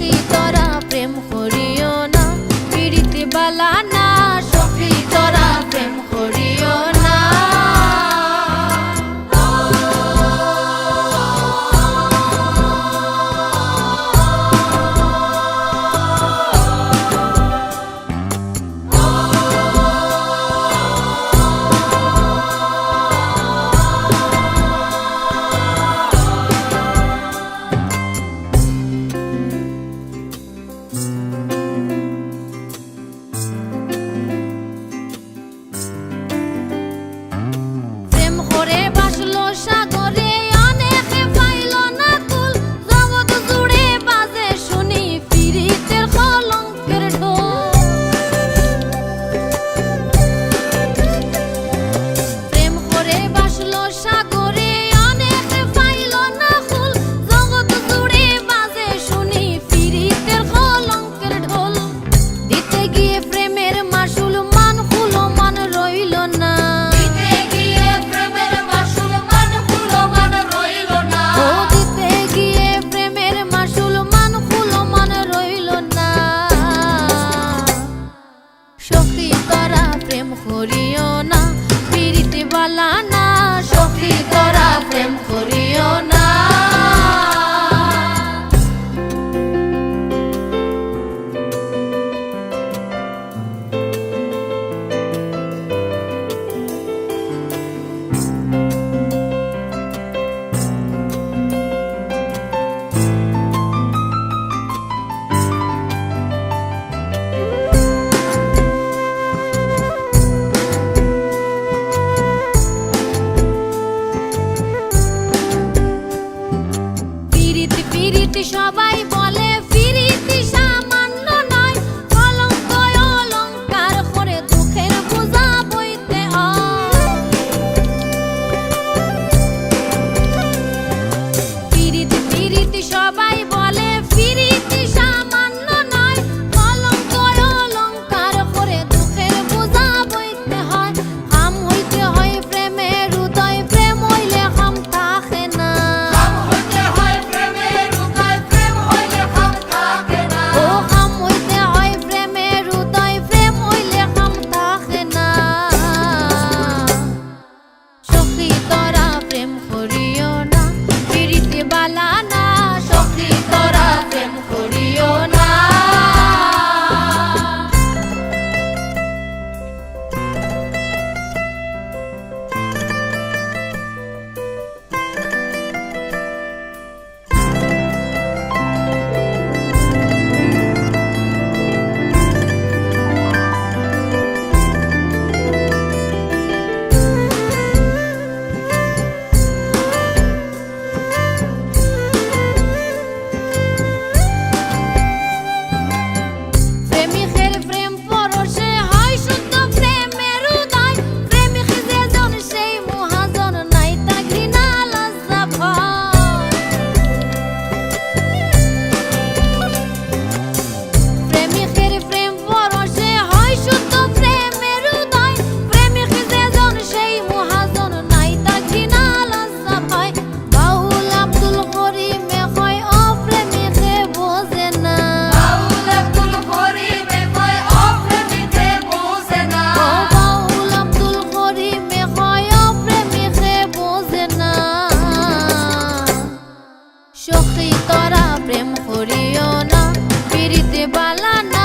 সখী তোরা প্রেম করিও না, পিরিতি বালা না। সখী তোরা প্রেম করিও না। সখী তোরা প্রেম করিও না, পিরিতি বালা না। সখী তোরা প্রেম করিও না। পিরিতি সবাই বলে পিরিতি সামান্য নয়, কলঙ্ক অলঙ্কার করে দুঃখের বোঝা বইতে হয়। পিরিতি সবাই বলে পিরিতি সামান্য নয়, কলঙ্ক অলঙ্কার করে দুঃখের বোঝা বইতে হয়। হাম হইতে হয় প্রেমের হৃদয়, প্রেম হইলে হাম থাকে না। সখী তোরা প্রেম করিও না, পিরিতি বালা না। সখী তোরা প্রেম করিও না। সখী তোরা প্রেম করিও না, পিরিতি বালা না।